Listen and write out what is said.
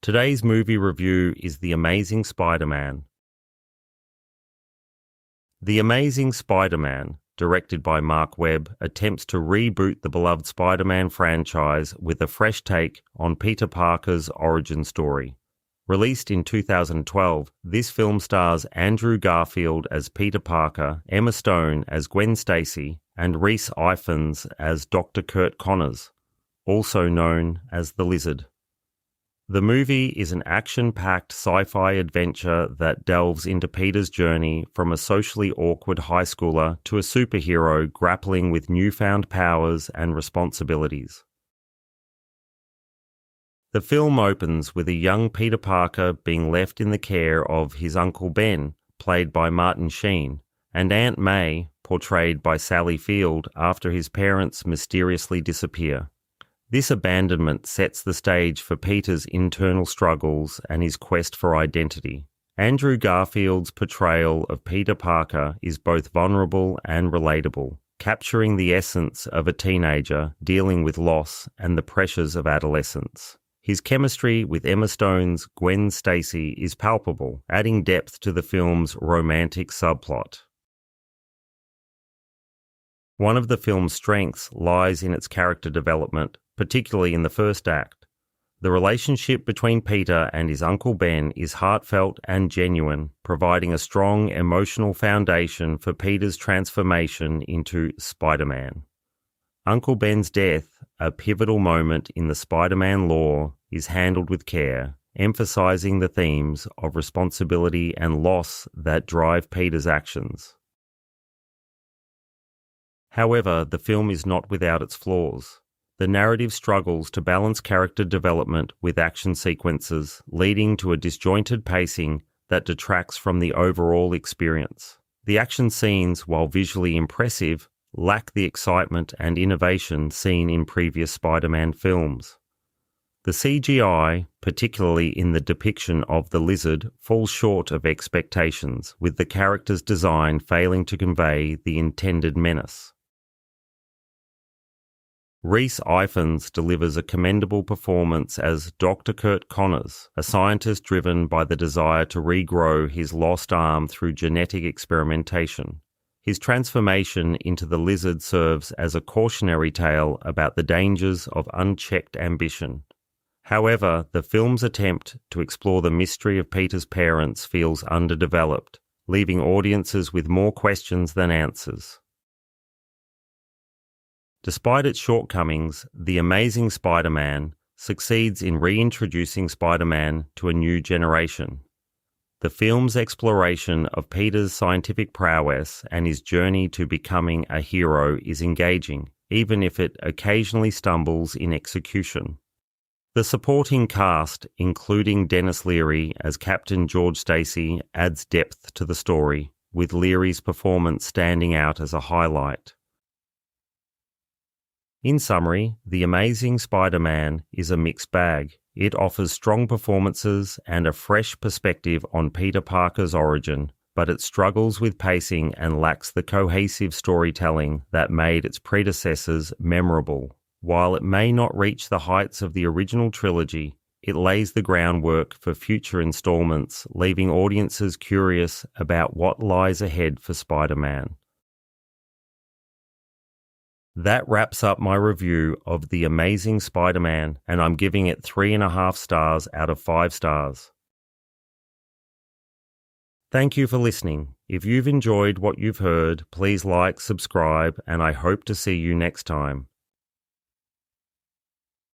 Today's movie review is The Amazing Spider-Man. The Amazing Spider-Man, directed by Marc Webb, attempts to reboot the beloved Spider-Man franchise with a fresh take on Peter Parker's origin story. Released in 2012, this film stars Andrew Garfield as Peter Parker, Emma Stone as Gwen Stacy, and Rhys Ifans as Dr. Curt Connors, also known as the Lizard. The movie is an action-packed sci-fi adventure that delves into Peter's journey from a socially awkward high schooler to a superhero grappling with newfound powers and responsibilities. The film opens with a young Peter Parker being left in the care of his Uncle Ben, played by Sheen, and Aunt May, portrayed by Sally Field, after his parents mysteriously disappear. This abandonment sets the stage for Peter's internal struggles and his quest for identity. Andrew Garfield's portrayal of Peter Parker is both vulnerable and relatable, capturing the essence of a teenager dealing with loss and the pressures of adolescence. His chemistry with Emma Stone's Gwen Stacy is palpable, adding depth to the film's romantic subplot. One of the film's strengths lies in its character development, particularly in the first act. The relationship between Peter and his Uncle Ben is heartfelt and genuine, providing a strong emotional foundation for Peter's transformation into Spider-Man. Uncle Ben's death, a pivotal moment in the Spider-Man lore, is handled with care, emphasizing the themes of responsibility and loss that drive Peter's actions. However, the film is not without its flaws. The narrative struggles to balance character development with action sequences, leading to a disjointed pacing that detracts from the overall experience. The action scenes, while visually impressive, lack the excitement and innovation seen in previous Spider-Man films. The CGI, particularly in the depiction of the Lizard, falls short of expectations, with the character's design failing to convey the intended menace. Rhys Ifans delivers a commendable performance as Dr. Curt Connors, a scientist driven by the desire to regrow his lost arm through genetic experimentation. His transformation into the Lizard serves as a cautionary tale about the dangers of unchecked ambition. However, the film's attempt to explore the mystery of Peter's parents feels underdeveloped, leaving audiences with more questions than answers. Despite its shortcomings, The Amazing Spider-Man succeeds in reintroducing Spider-Man to a new generation. The film's exploration of Peter's scientific prowess and his journey to becoming a hero is engaging, even if it occasionally stumbles in execution. The supporting cast, including Denis Leary as Captain George Stacy, adds depth to the story, with Leary's performance standing out as a highlight. In summary, The Amazing Spider-Man is a mixed bag. It offers strong performances and a fresh perspective on Peter Parker's origin, but it struggles with pacing and lacks the cohesive storytelling that made its predecessors memorable. While it may not reach the heights of the original trilogy, it lays the groundwork for future installments, leaving audiences curious about what lies ahead for Spider-Man. That wraps up my review of The Amazing Spider-Man, and I'm giving it 3.5 stars out of 5 stars. Thank you for listening. If you've enjoyed what you've heard, please like, subscribe, and I hope to see you next time.